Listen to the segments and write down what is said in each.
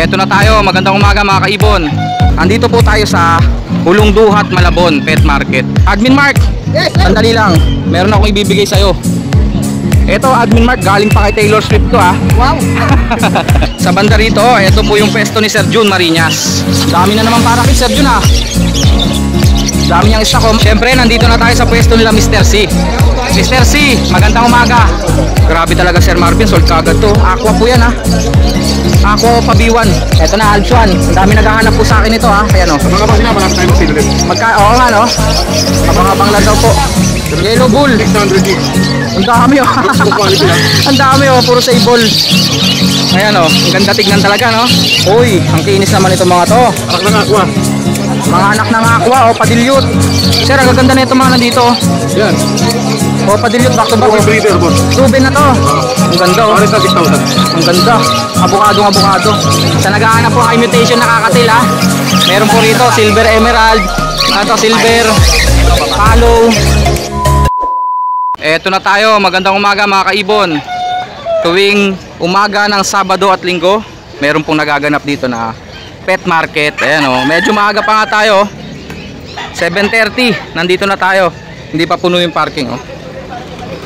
Eto na tayo, magandang umaga mga kaibon. Andito po tayo sa Hulong Duhat, Malabon Pet Market. Admin Mark, Yes, sandali lang, meron akong ibibigay sa'yo. Eto Admin Mark, galing pa kay Taylor Swift to ah. wow. Sa banda rito, eto po yung pwesto ni Sir Jun Marinas. Dami na naman para kay Sir Jun ah. Dami niyang isa ko. Siyempre, nandito na tayo sa pwesto nila Mr. C. Mr. C, magandang umaga. Grabe talaga Sir Marvin, sold kagad to. Aqua po yan ah. Aqua pabiwan. Eto na, Alchuan. Ang dami naghahanap po sa akin ito ah. Ayan o. Mga ba sila, marami tayo magsinulit. Oo nga no. Abang-abang lang daw po. Yellow Bull. 600 gig. Ang dami oh. Quality lang. Ang dami oh, puro sable. Ayan oh, ang ganda tignan talaga no. Uy, ang kinis naman ito mga to. Arak na nga, kuha. Mga anak ng aqua o padilyot. Sir, ang ganda na ito mga nandito. Yan. O padilyot, back to back. Mga breeder, boss. Tubin na to. Ang ganda oh. Pares na 6,000. Ang ganda. Abukado. Sa naghahanap po kay mutation nakakatil ha. Meron po rito silver emerald. Ito silver follow. Eto na tayo, magandang umaga mga kaibon. Tuwing umaga ng Sabado at Linggo, meron pong nagaganap dito na pet market. Ayan o, medyo maaga pa nga tayo. 7:30, nandito na tayo. Hindi pa puno yung parking o.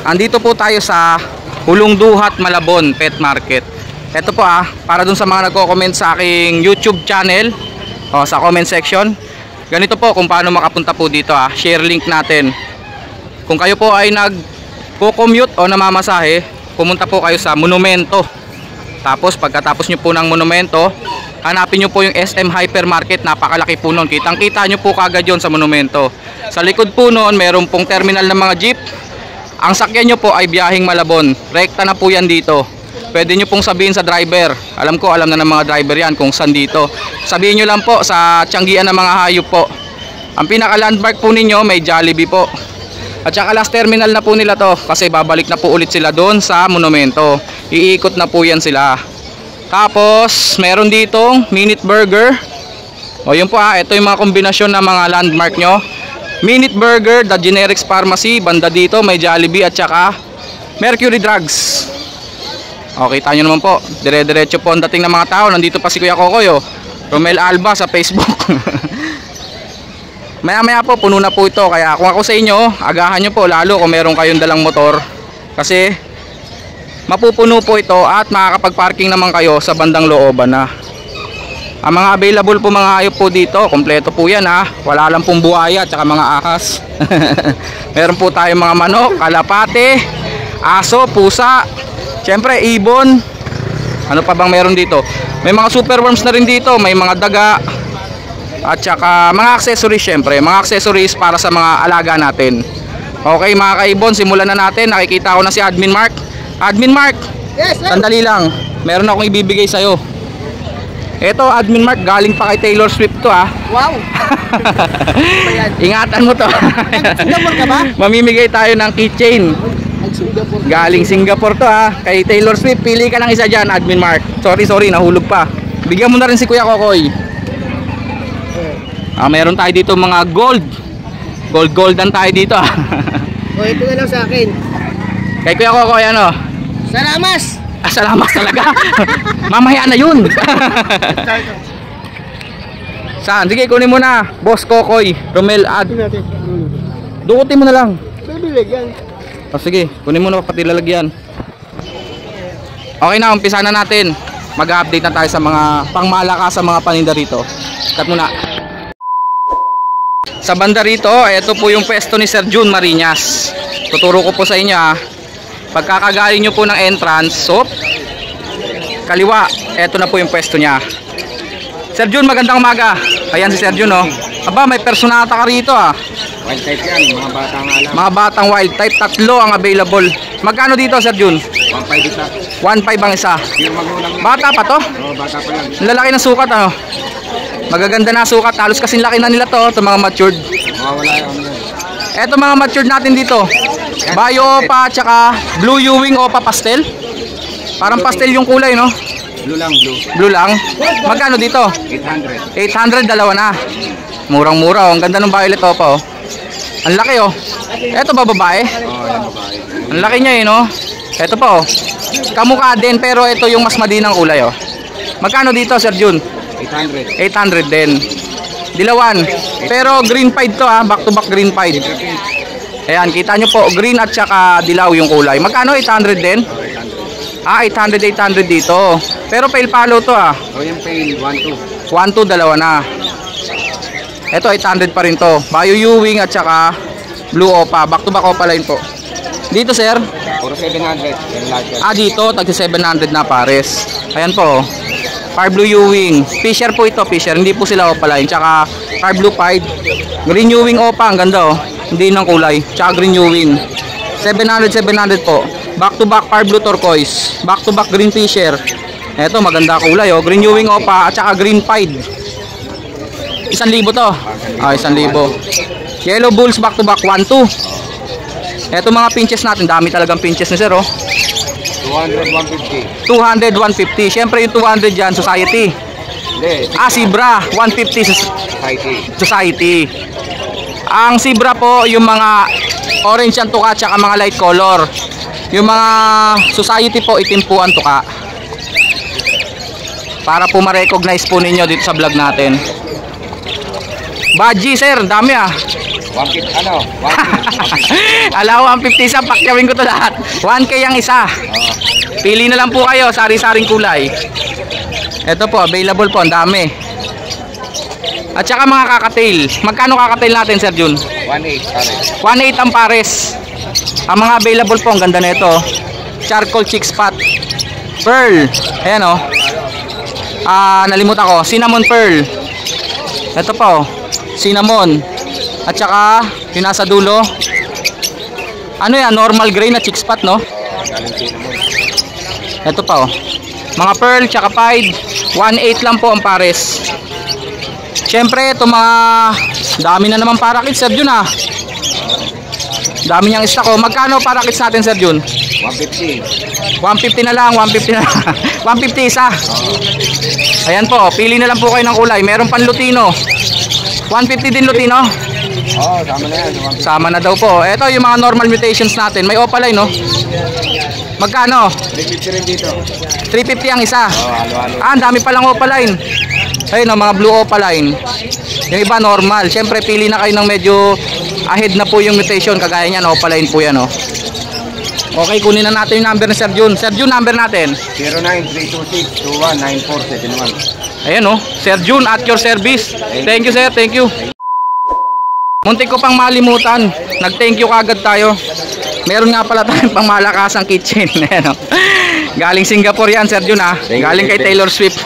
Andito po tayo sa Hulong Duhat, Malabon Pet Market. Eto po para dun sa mga nagko-comment sa aking YouTube channel o sa comment section. Ganito po kung paano makapunta po dito share link natin. Kung kayo po ay nagko-commute o namamasahe, pumunta po kayo sa Monumento. Tapos pagkatapos nyo po ng Monumento, hanapin nyo po yung SM Hypermarket. Napakalaki po nun. Kitang kita nyo po kagad yun sa Monumento. Sa likod po nun, meron pong terminal ng mga jeep. Ang sakyan nyo po ay biyaheng Malabon. Rekta na po yan dito. Pwede nyo pong sabihin sa driver. Alam na ng mga driver yan kung saan dito. Sabihin nyo lang po sa tiyanggian ng mga hayop po. Ang pinaka landmark po ninyo may Jollibee po. At saka last terminal na po nila to. Kasi babalik na po ulit sila doon sa Monumento. Iikot na po yan sila. Tapos meron ditong Minute Burger. O yun po ito yung mga kombinasyon ng mga landmark nyo. Minute Burger, The Generics Pharmacy. Banda dito may Jollibee at saka Mercury Drugs. Okay, kita nyo naman po, dire-diretso po ang dating ng mga tao. Nandito pa si Kuya Kokoy Romel Alba sa Facebook. Maya po, puno na po ito. Kaya kung ako sa inyo, agahan nyo po, lalo kung meron kayong dalang motor. Kasi mapupuno po ito at makakapag-parking naman kayo sa bandang looban na. Ang mga available po mga hayop po dito, kompleto po yan Wala lang pong buhaya at saka mga ahas. Meron po tayong mga manok, kalapate, aso, pusa, siyempre ibon. Ano pa bang meron dito? May mga super worms na rin dito. May mga daga. At saka mga accessories syempre. Mga accessories para sa mga alaga natin. Okay mga kaibon, simulan na natin. Nakikita ko na si Admin Mark. Admin Mark, Yes, sandali lang, meron akong ibibigay sa'yo. Eto Admin Mark, galing pa kay Taylor Swift to wow. Ingatan mo to. Singapore ka ba? Mamimigay tayo ng keychain. Singapore. Galing Singapore to kay Taylor Swift. Pili ka ng isa dyan Admin Mark. Sorry, nahulog pa. Bigyan mo na rin si Kuya Kokoy. Meron tayo dito mga golden tayo dito O ito na lang sa akin. Kay Kuya Kokoy Salamat. salamat talaga. Mamaya na yun. Saan? Sige, kunin mo na Boss Kokoy, Romel Ad. Dukutin mo na lang. Bibilig yan. Sige, kunin mo na pati lalagyan. Okay na, umpisa na natin. Mag-update na tayo sa mga pangmalakas sa mga paninda rito. Cut muna. Sa banda rito, ito po yung pwesto ni Sir Jun Marinas. Tuturo ko po sa inyo Pagkakagaling nyo po ng entrance, kaliwa, ito na po yung pwesto niya. Sir Jun, magandang umaga. Ayan si Sir Jun Aba, may personata ka rito Wild type yan, mga batang alam. Mga batang wild type, 3 ang available. Magkano dito Sir Jun? 1.5 isa. 1.5 ang isa. Yung magulang. Bata pa to? Oo, bata pa yan. Ang lalaki ng sukat Magaganda na sukat, halos kasing laki na nila to mga matured. Mawawala yung Eto mga matured natin dito. Bayo Opa at saka Blue Ewing Opa pastel. Parang pastel yung kulay blue lang, blue. Blue lang. Magkano dito? 800. 800, dalawa na. Murang-mura Ang ganda ng violet Opa Ang laki Eto ba babae? Oo, yan babae. Ang laki niya Eto pa Kamukha din pero ito yung mas madinang kulay Magkano dito, Sir Jun? 800. 800 din. Dilawan. Pero green pied to ha, back to back green pied. Ayan, kita nyo po, green at saka dilaw yung kulay. Magkano? 800 din? 800 dito. Pero pale palo to ha. O yung pail, 1-2. 1-2, dalawa na. Ito 800 pa rin to. Bayo Ewing at saka Blue Opa, back to back Opa line po. Dito sir? Puro 700. Yan lahat yan. Dito tagsi 700 na pares. Ayan po. Far Blue Ewing. Fisher po ito, Fisher. Hindi po sila Opa line. Tsaka Far Blue Pied. Green Ewing Opa, ang ganda oh. Hindi ng kulay. Tsaka Green Ewing. 700 po. Back to back Far Blue Turquoise. Back to back Green Fisher. Ito maganda kulay oh. Green Ewing Opa at saka Green Pied. 1,000 to. 1,000. Yellow Bulls back to back 1-2. Ito mga pinches natin, dami talagang pinches ni sir oh. 200, 150. 200, 150. Siyempre yung 200 dyan, Society. Hindi. Zebra, 150 Society. Society. Ang Zebra po, yung mga orange ang tuka tsaka mga light color. Yung mga Society po, itim po ang tuka. Para po ma-recognize po ninyo dito sa vlog natin. Badgie sir, dami ah. 150, ano? 150. Alaw, 150 isa, pakyawin ko to lahat. 1K ang isa. Pili na lang po kayo, sari-saring kulay. Ito po, available po, ang dami. At saka mga kakatail. Magkano kakatail natin, Sir Jun? 1.8, 1.8 ang pares. Ang mga available po, ang ganda na ito. Charcoal chick spot. Pearl. Ayan o. Nalimutan ko. Cinnamon pearl. Ito po. Cinnamon. At saka, yung nasa dulo. Ano yan? Normal gray na chick spot, no? Ito pa, oh. Mga pearl, tsaka pied. 1.8 lang po ang pares. Siyempre, ito mga dami na naman parakits, Sir Jun, ah. Dami niyang stock, oh. Magkano parakits natin, Sir Jun? 150. 150 na lang, 150 na lang. 150 isa. Ayan po, pili na lang po kayo ng kulay. Meron pan Lutino. 150 din Lutino. Oo, sama na yan. 150. Sama na daw po. Ito yung mga normal mutations natin. May opaline, no? Magkano? 350 rin dito. 350 ang isa. Oo, halo-halo. Ang dami palang opaline. Ayun, mga blue opaline. Yung iba normal. Siyempre, pili na kayo ng medyo ahead na po yung mutation. Kagaya niyan, opaline po yan, no? Okay, kunin na natin yung number ni Sir Jun. Sir Jun, number natin. 09326219471. Ayan, no? Sir Jun, at your service. Thank you, sir. Thank you. Muntik ko pang malimutan. Nag-thank you kagad tayo. Meron nga pala tayong pang malakasang kitchen. Ayan, no? Galing Singapore yan, Sir Jun, ha? Galing kay Taylor Swift.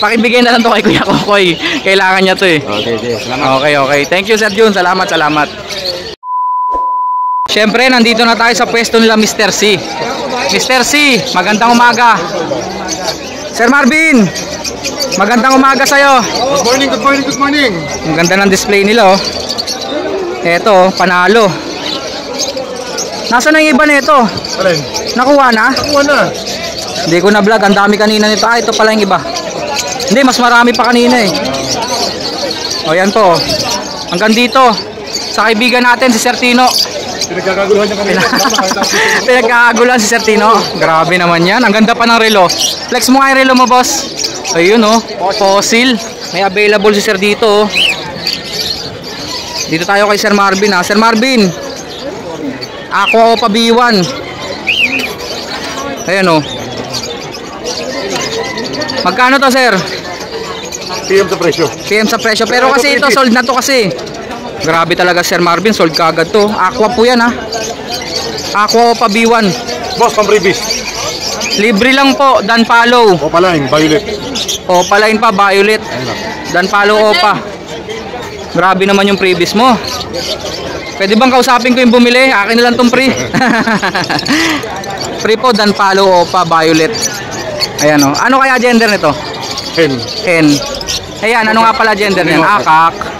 Pakibigay na lang to kay Kuya Kokoy. Kailangan niya to, eh. Okay, salamat. Okay. Thank you, Sir Jun. Salamat. Siyempre, nandito na tayo sa pwesto nila Mr. C. Mr. C, magandang umaga. Sir Marvin, magandang umaga sa'yo. Good morning. Ang ganda ng display nila, oh. Eto, panalo. Nasaan na yung iba nito? Alin? Nakuha na? Nakuha na. Hindi ko na vlog, ang dami kanina nito. Ito pala yung iba. Hindi, mas marami pa kanina, eh. O, yan po. Hanggang dito. Sa kaibigan natin, si Sir Tino. Pinagkakaguluhan niya kami. Pinagkakaguluhan si Sir Tino. Grabe naman yan. Ang ganda pa ng relo. Flex mo nga yung relo mo, boss. Ayun, oh. Fossil. May available si Sir dito, oh. Dito tayo kay Sir Marvin, ha. Sir Marvin, Aqua Opa B1. Ayan, oh. Magkano to, sir? PM sa presyo. PM sa presyo. Pero kasi ito, sold na to kasi. Grabe talaga, Sir Marvin. Sold kagad to. Aqua po yan, ha. Aqua Opa B1. Boss, pang-previs. Libre lang po. Dan Palo. Opaline, violet. Opaline pa, violet. Dan Palo Opa. Grabe naman yung previous mo. Pwede bang kausapin ko yung bumili? Akin na lang tong free. Free po, Dan Palo Opa, violet. Ayan, oh. Ano kaya gender nito? Hen. Ayan, ano nga pala gender niyan? Akak.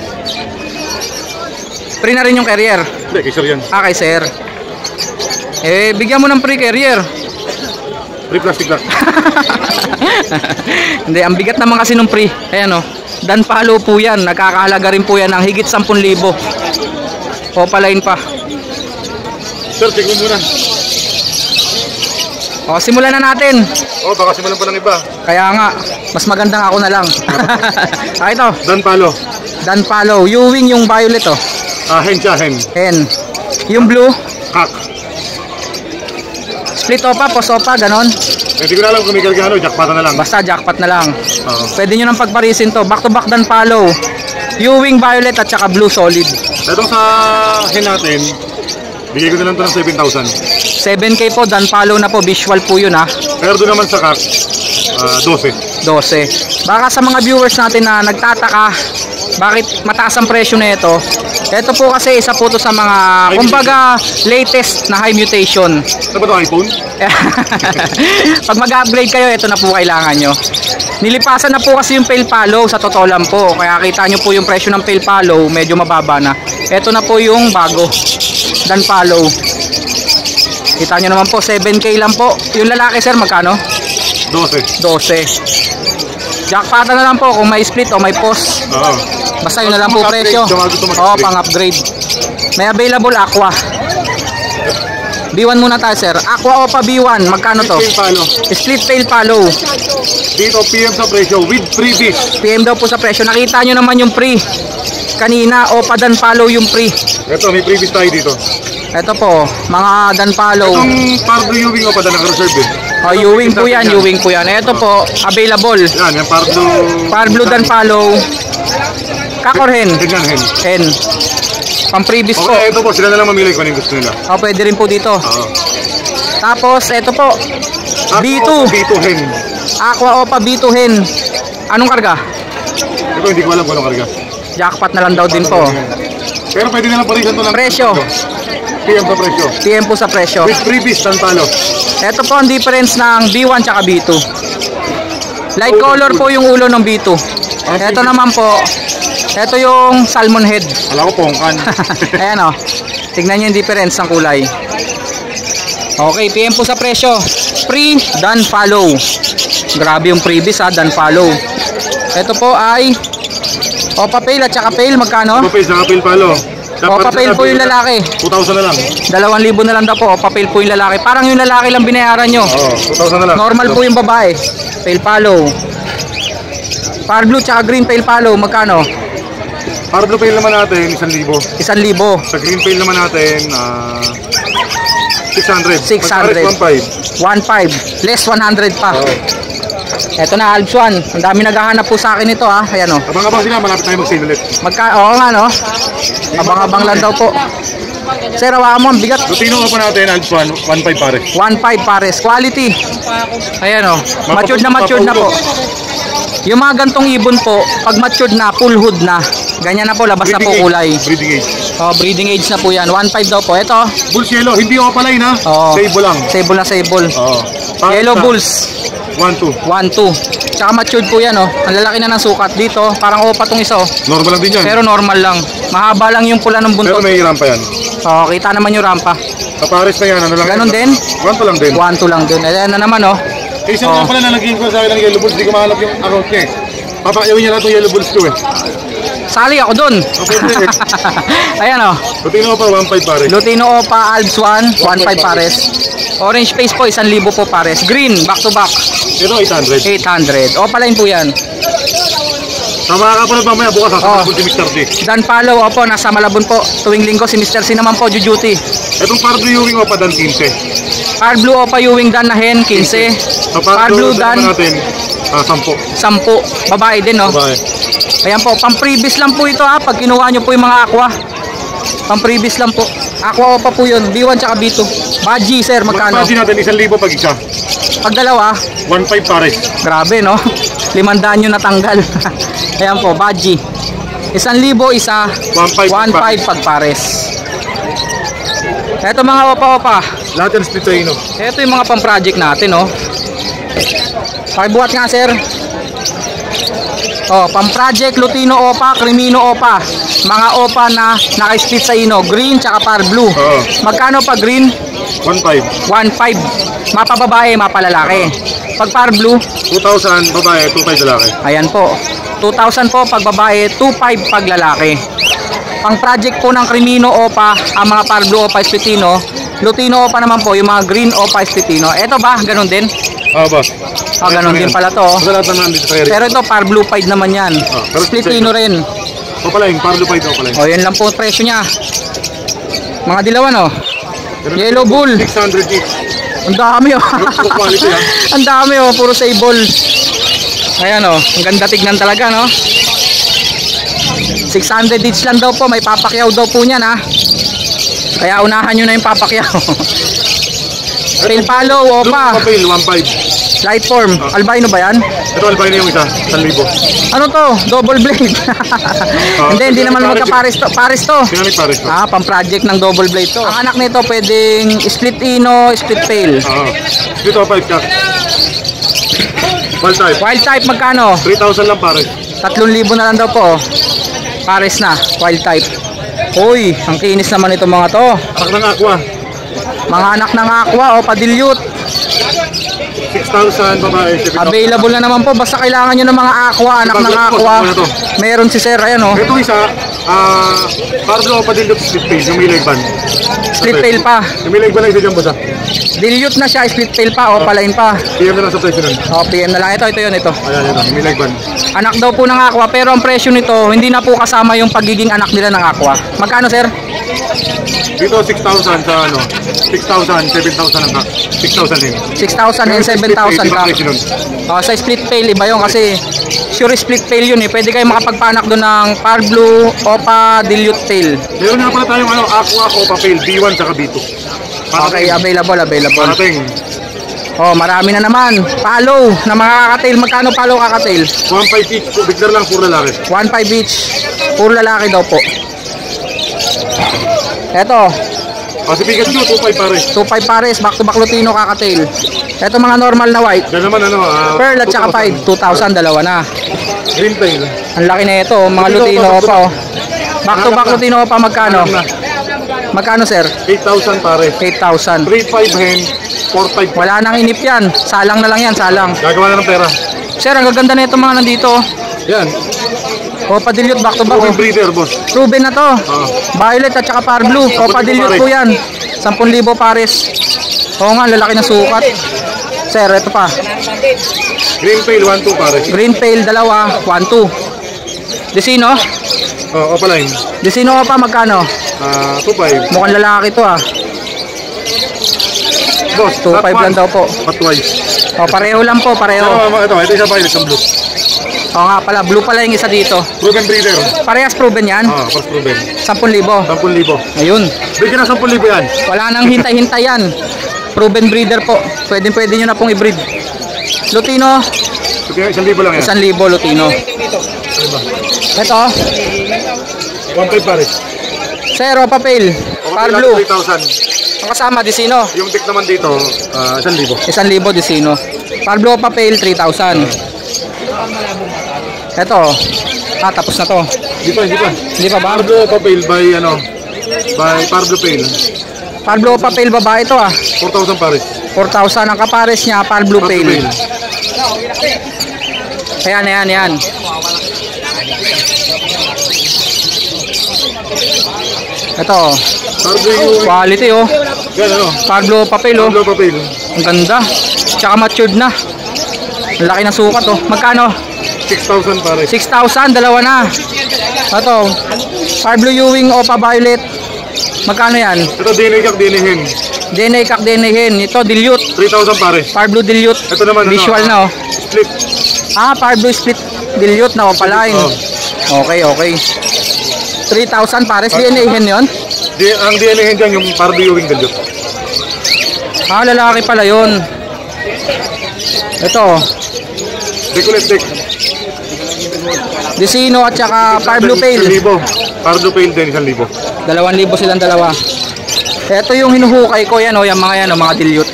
Free na rin yung carrier. Hindi, kay sir yan. Kay sir. Bigyan mo ng free carrier. Free plastic lang. Hindi, ang bigat naman kasi nung free. Ayan, oh. Dan Palo po yan. Nagkakahalaga rin po yan ng higit 10,000. Opaline pa. Sir, check mo muna. O, simulan na natin. Oh, baka simulan pa ng iba. Kaya nga, mas magandang ako na lang. Ah, ito. Dan Palo. Dan Palo. Ewing yung violet, oh. Hen siya, hen. Hen. Yung blue. Kak. Split opa, post opa, ganon. Hindi ko na alam kung may karga jackpot na lang. Basta jackpot na lang. Oo. Pwede nyo nang pagparisin to. Back to back Dan Palo. Ewing violet at saka blue solid. Itong sa hen natin, bigay ko na lang ito ng 7,000. 7K po, Dan Palo na po. Visual po yun, ha. Pero doon naman sa kak, 12. 12. Baka sa mga viewers natin na nagtataka bakit mataas ang presyo na ito. Ito po kasi isa po to sa mga kumbaga latest na high mutation. Ano ba ito, iPhone? Pag mag-upgrade kayo, ito na po kailangan nyo. Nilipasan na po kasi yung Pale Palo, sa totoo lang po. Kaya kita nyo po yung presyo ng Pale Palo, medyo mababa na. Ito na po yung bago, Dan Palo. Kita nyo naman po, 7K lang po. Yung lalaki sir, magkano? 12. 12. Jackpot na lang po kung may split o may post. Oo. Basta yun na lang po presyo. Oo, pang-upgrade. May available aqua. B1 muna tayo sir. Aqua Opa B1, magkano to? Split Palo. Split Pale Palo. Dito, PM sa presyo with freebies. PM daw po sa presyo. Nakita nyo naman yung free. Kanina, Opa Dan Palo yung free. Ito, may freebies tayo dito. Ito po, mga Dan Palo. Itong Pardo Ewing o pa na naka-reserve din. Oh, Ewing po yan, Ewing po yan. Ito po, available. Yan, yung Pardo. Blue Dan Palo. Kakorhen. Yan, hen. Hen. Pang-previous po. Okay, ito po, sila na lang mamili kung ano yung gusto nila. Oh, pwede rin po dito. Oo. Tapos, ito po. B2. B2 hen. Aqua Opa B2 hen. Anong karga? Ito, hindi ko alam kung anong karga. Jackpot na lang daw din po. Pero pwede na lang parisan to lang. Presyo. PM sa presyo. PM po sa presyo. With freebies, Dan Palo. Ito po ang difference ng B1 tsaka B2. Light color po yung ulo ng B2. Ito naman po, ito yung salmon head. Alam ko, pongkan. Ayan o. Tignan nyo yung difference ng kulay. Okay, PM po sa presyo. Free, Dan Palo. Grabe yung freebies ha, Dan Palo. Ito po ay Opa Pale at saka Pale, magkano? Opa Pale, saka Pale Palo. Opa Pale po yung lalaki. 2,000 na lang. 2,000 na lang daw po. Opa Pale po yung lalaki. Parang yung lalaki lang binayaran nyo. Oo, 2,000 na lang. Normal po yung babae. Pale Palo. Par blue tsaka green Pale Palo, magkano? Pardo Pale naman natin, 1,000. 1,000. Sa green Pale naman natin, 600. 600. 1,500. 1,500. Less 100 pa. Oo. Eto na, Alps 1. Ang dami naghahanap po sa akin ito ha. Ayan o. Abang-abang sila, malapit tayo mag-sale ulit. Oo nga no. Abang-abang lang daw po. Sir, hawakan mo ang bigat. Lutino pa natin, Alps 1, 1,500 pare. 1,500 pares. Quality. Ayan o. Matured na po. Yung mga gantong ibon po, pag matured na, full hood na. Ganyan na po, labas na po kulay. Breeding age. Oh, breeding age na po yan. 1,500 daw po. Ito. Bulls yellow, hindi ako palay na. Oo. Sable lang. Sable na sable. Oo. Yellow bulls. 1,200. 1,200. Tsaka matured po yan oh. Ang lalaki na ng sukat. Dito, parang opa tong isa oh. Normal lang din yan. Pero normal lang. Mahaba lang yung pula ng buntot. Pero may rampa yan. Oh, kita naman yung rampa. Sa Paris na yan, ano lang. Ganon din? 1,200 lang din. 1,200 lang din. Ayan na naman oh. Eh, isang nga pala nalagyan ko sa akin ng yellow bulls, di ko mahanap yung account niya eh. Papakayawin niya na itong yellow bulls ko eh. Sali ako dun. Okay, Ayan oh. Lutino pa, 1,500 pare. Lutino Opa Alps 1, 1,500 pares. Orange face po, 1,000 po pares. Green, back to back. Ito, 800. 800. Opa line po yan. Sa mga kapanood mamaya, bukas Oh. sa si Mr. C. Dan Palo, opo, nasa Malabon po. Tuwing linggo si Mr. C naman po, duty. Itong Pardo Ewing o pa dan 15. Par Blue Opa Ewing Dan na hen, 15. Sa Par Blue Dan, natin, 10. 10. Babae din, no? Babae. Ayan po, pang-previous lang po ito ha. Pag kinuha nyo po yung mga aqua. Pang-previous lang po. Aqua Opa po yun. B1 tsaka B2. Baji, sir, magkano? Magpapasi natin, 1,000 pag isa. Pag dalawa, 1,500 pare. grabe, no? 500 nyo natanggal. Ayan po, Baji. 1,000 isa. 1,500 1,500 pag pares. Ito mga opa-opa. Lahat yan split tayo, no? Ito yung mga pang-project natin, no? Pakibuhat nga, sir. Oh, pang-project, Lutino Opa, Crimino Opa. Mga opa na naka-split sa ino. Green tsaka par blue. Oo. Magkano pag green? 1,500. 1,500. Mapa babae, mapa lalaki. Pag par blue, 2,000 babae, 2,500 lalaki. ayan po. 2,000 po pag babae, 2,500 pag lalaki. Pang project po ng Crimino Opa, ang mga par blue Opa Spitino, Lutino Opa naman po, yung mga green Opa Splitino. Ito ba? Ganun din? Boss. Ganun din pala to. Sa lahat naman dito sa area. Pero ito, par blue pied naman yan. pero Splitino rin. Opaline, Parlo Pied Opaline. Yan lang po ang presyo niya. Mga dilawan Yellow Bull. 600 each. Ang dami Good quality Ang dami puro sable. Ayan ang ganda tignan talaga 600 each lang daw po, may papakyaw daw po niyan Kaya unahan nyo na yung papakyaw. Pale Palo, Opa. Pale, 1.5. Light form, albino ba yan? Ito albino yung isa, 1,000. Ano to? Double blade. Hindi naman magka-pares to. Pares to. Sinamit pares to. Pang project ng double blade to. Ang anak nito pwedeng split ino, split pale. Dito 5 ka. Wild type. Wild type magkano? 3,000 lang pares. 3,000 na lang daw po. Pares na, wild type. Uy, ang kinis naman itong mga to. Anak ng aqua. Mga anak ng aqua Opa dilute. 6,000 babae. Available na naman po. Basta kailangan nyo ng mga aqua, anak ng aqua. Meron si sir, ayan Ito isa, Parlo Opa Dilute split tail, yung may leg band. Split tail pa. Yung may leg band na isa dyan boss Dilute na siya, split tail pa, Opa line pa. PM na lang sa presyo nun. PM na lang. Ito yun, ito. Ayan, yung may leg band. Anak daw po ng aqua, pero ang presyo nito, hindi na po kasama yung pagiging anak nila ng aqua. Magkano sir? Dito 6,000 sa 6,000, 7,000 ang 6,000 din. 6,000 and 7,000 ka. Sa split pail, iba yun kasi sure split pail yun Pwede kayo makapagpanak doon ng Par Blue Opa Dilute Pail. Meron nga pala tayong Aqua Opa Pail, B1 saka B2. Okay, available. Parating. Marami na naman. Palo na mga kakatail. Magkano palo kakatail? 1.5 each, biglar lang, puro lalaki. 1.5 each. Puro lalaki daw po. Eto. Si Pikachu, 2.5 pares. 2.5 pares, back to back Lutino kakatail. Eto mga normal na white. Yan naman Pearl at saka 5, 2,000, dalawa na. Green tail. Ang laki na ito, mga Lutino Opa Back to back Lutino Opa magkano? Magkano sir? 8,000 pares. 8,000. 3.5 hen, 4.5. Wala nang inip yan. Salang na lang yan, salang. Gagawa na ng pera. Sir, ang gaganda na itong mga nandito. Yan. Opa Dilute back to back. Proven breeder, boss. Proven na to. Violet at saka Par Blue. Opa Dilute po yan. 10,000 pares. Oo nga, lalaki na sukat. Sir, ito pa. Green tail, 1.2 pares. Green Pail, dalawa, 1,2. Desino? Opaline. Desino Opa, magkano? 2.5. Mukhang lalaki to Boss, 2.5 lang daw po. Patwise. Pareho lang po, pareho. Ito isa violet ng blue. Oo nga pala, blue pala yung isa dito. Proven breeder. Parehas proven yan? First proven. 10,000. 10,000. Ayun. Bigyan na 10,000 yan. Wala nang hintay-hintay yan. Proven breeder po. Pwede nyo na pong i-breed. Lutino, Okay, 1,000 lang yan. 1,000 Lutino. Ito, 1.5 pares. Sir, Opa Pail, Par Blue. 3,000. Ang kasama, Desino. Yung tick naman dito, 1,000. 1,000 Desino. Par Blue Opa Pail, 3,000. Ito, tapos na to. Hindi pa. Hindi pa ba? Parlo Pail by Parlo Pail. Par Blue Opa Pail, babae ito 4,000 pares. 4,000 ang kapares niya, Par Blue Parlo Pail. Ayan. Ito, Parlo yung... quality Yan Par Blue Opa Pail Parlo Pail. Ang ganda. Tsaka matured na. Ang laki ng sukat Magkano? 6,000 pares. 6,000, dalawa na. Ito, Par Blue Ewing Opa Violet. Magkano yan? Ito DNA kak, DNA hen. DNA kak, DNA hen. Ito, Dilute. 3,000 pares. Par Blue Dilute. Ito naman Visual na Split. Par Blue Split Dilute na Opaline. Okay. 3,000 pares. DNA hen yun? Ang DNA hen dyan yung Parlo yung dilute. Lalaki pala yun. Ito, Decolet. Desino at saka Par Blue Pail. 1,000. Parlo Pail din 1,000. 2,000 silang dalawa. Ito yung hinuhukay ko yan yung mga dilute.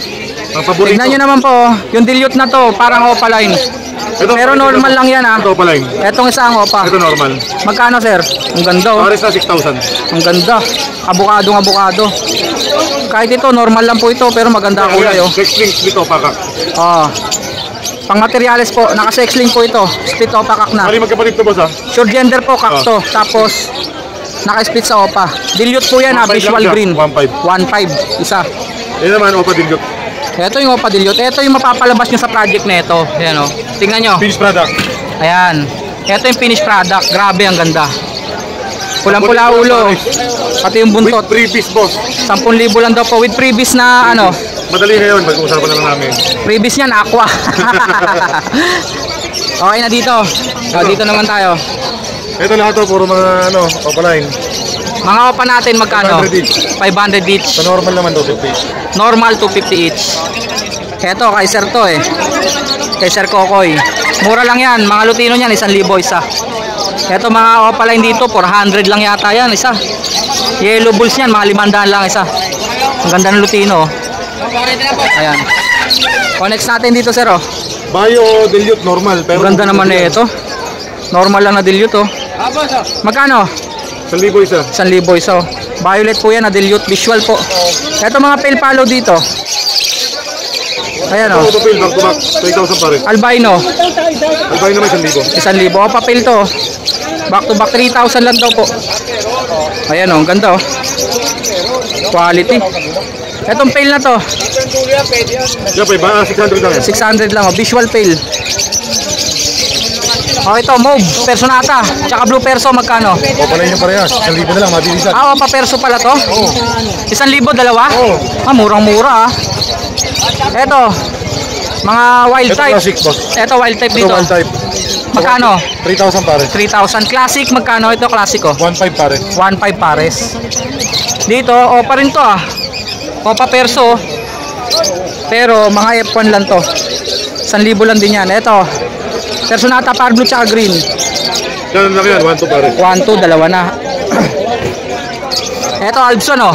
Ang paborito. Tignan nyo naman po, yung dilute na to parang Opaline. Pero normal lang yan Ito Opaline. Etong isang Opa. Ito normal. Magkano sir? Ang ganda Pares na 6,000. Ang ganda. Abukado. Kahit ito normal lang po ito pero maganda kulay Sex links dito pakak. Pang materials po, naka sex link po ito. Split Opa kak na. Mali magkapatid to boss Sure gender po kak to. Tapos Naka-split sa OPA. Dilute po yan ha, 1.5 visual lang siya. green. 1.5. 1.5 isa. Yan naman, Opa Dilute. Ito yung OPA dilute. Ito yung mapapalabas nyo sa project na ito. Ayan o. Tingnan nyo. Finished product. Ayan. Ito yung finished product. Grabe, ang ganda. Pulang-pula ulo. Pati yung With buntot. freebies, boss. 10,000 lang daw po. With freebies na ano. Madali ngayon, pag-uusapan na lang namin. Freebies yan, aqua. Okay na dito. Dito naman tayo. Ito lahat to, puro mga ano, opaline. Mga OPA natin magkano? 500 each. 500 each. Sa normal naman to, 50. Normal 250 each. Eto, kay Sir to eh. Kay Sir Kokoy. Mura lang yan. Mga Lutino niyan, 1,000 isa. Eto mga opaline dito, 400 lang yata yan isa. Yellow bulls yan, mga 500 lang isa. Ang ganda ng Lutino. Ayan. Connects natin dito, Sir oh. Bio Dilute normal. Pero Ang ganda naman eh ito. Normal lang na dilute oh. Magkano? 1,000 isa. 1,000 isa oh. Violet po yan na dilute visual po. Eto mga pale follow dito. Ayan Ito, oh. autofill, back to back. 3,000 pa rin. Albino. Albay naman 1,000. 1,000 o papel to. Back to back 3,000 lang daw po. Ayan oh, ang ganda oh. Quality. Etong pale na to, Yan pa, 600 lang yan. 600 lang oh, visual pale. Oh, ito mauve, personata, tsaka blue perso magkano? Opaline yung parehas. 1,000 na lang, mabilisan. Ah, oh, pa perso pala to? Oo. 1,000 dalawa? Oo. Ah, murang-mura ah. Eto, mga wild Ito type. classic, boss. Eto wild type Ito dito. one type. Magkano? 3,000 pare. 3,000 classic magkano? Ito classic oh. 1,500 pare. 1.5 pares. Dito, opa rin to ah. Opa perso. Pero mga F1 lang to. 1,000 lang din yan. Ito. Personata par blue tsaka green. Yan lang yan, 1,200 pare. 1, 2, dalawa na. Ito Albson oh.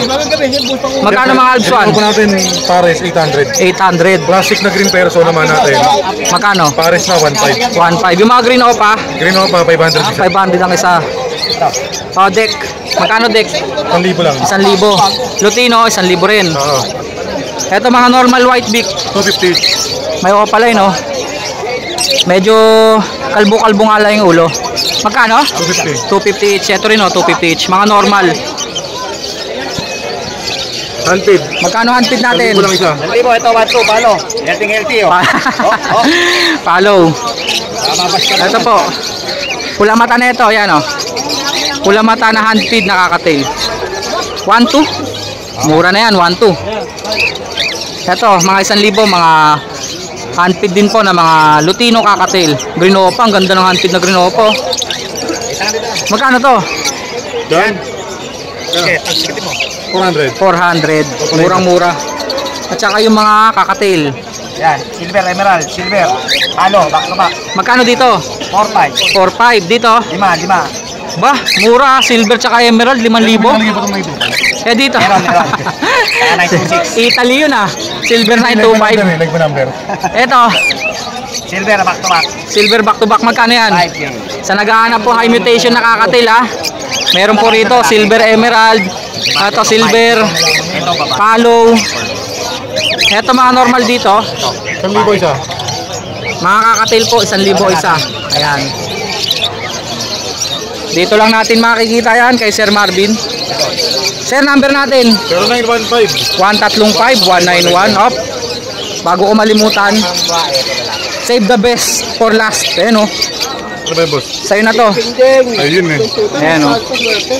Magkano mga Albson? Ito po natin pares 800. 800. Classic na green perso naman natin. Magkano? Pares na 1,500. 1.5. Yung mga green opa, Green Opa 500 isa. 500 lang isa. Oh, deck. Magkano deck? 1,000 lang. 1,000. Lutino, 1,000 rin. Oo. Ito mga normal white beak. 250. May opa line oh. Medyo kalbo-kalbo nga lang yung ulo. Magkano? 250. 250 each. Ito rin oh, 250 each. Mga normal. Handpid. Magkano handpid natin? 1,000 lang isa. Libo, ito, 1-2, palo. Healthy, oh. Follow. Ito po. Pula mata na ito. Ayan oh. Pula mata na handpid nakakatail. 1-2. Mura na yan. 1-2. Ito, mga 1,000. Mga handpid din po na mga Lutino kakatail. Green Opa. Ang ganda ng handpid na Green Opa. Magkano to? Yan. 400. 400. Murang-mura. At saka yung mga kakatail. Yan, silver, emerald, silver. Palo, back to back. Magkano dito? 4-5. 4.5 dito. 5. Bah, mura. Silver tsaka emerald, 5,000. 1,000 itong may ito. Eh dito. Meron. Kaya 926. Italy yun ah. Silver 925. Like the number. Eto, Silver, back to back. silver back to back. Magkano yan? 5 Sa naghahanap po high mutation na kakatail ah. Meron po rito silver emerald. Ito silver. Ito, baba. Follow. Eto mga normal dito. 1,000 isa. Mga kakatail po, 1,000 isa. Ayan. Dito lang natin makikita yan kay Sir Marvin. Sir, number natin. 0915. 135-191. Op. Bago ko malimutan. Save the best for last. Ayan o. Ano ba yung boss? Sa'yo na to. Ayun eh. Ayan o.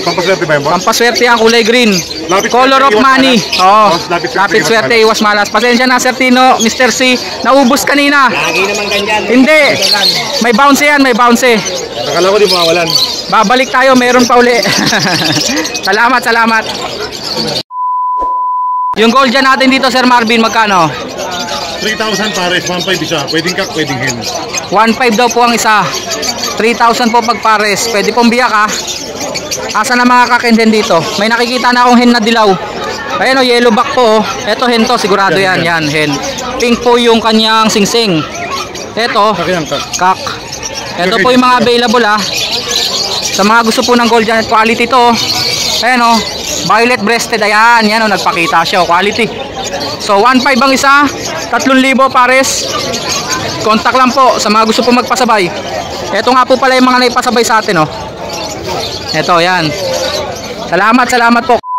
Pampaswerte ba yung boss? Pampaswerte yan, kulay green. Lapit Color of swerte, iwas money. malas. Oo. Boss, lapit swerte, Lapit iwas swerte, malas. iwas malas. Pasensya na, Sir Tino, Mr. C. Naubos kanina. Lagi naman ganyan. Hindi. May bounce yan, may bounce. Akala ko di mawawalan. Babalik tayo, meron pa uli. Salamat, salamat. Yung gold dyan natin dito, Sir Marvin, magkano? 3,000 pares, 1,500 isa. Pwedeng kak, pwedeng hen. 1.5 daw po ang isa. 3,000 po pag pares. Pwede pong biyak ha. Asa na mga kakenden dito? May nakikita na akong hen na dilaw. Ayan o, yellow back po. Ito hen to, sigurado yan. Yan, hen. Pink po yung kanyang singsing. Ito, Kakiyang kak. kak. Ito po yung mga available ha. Sa mga gusto po ng gold dyan, quality to. Ayan o, violet breasted. Ayan, yan o, nagpakita siya o, quality. So 1.5 ang isa, 3,000 pares. Contact lang po sa mga gusto po magpasabay. Ito nga po pala yung mga naipasabay sa atin oh. Ito yan. Salamat po.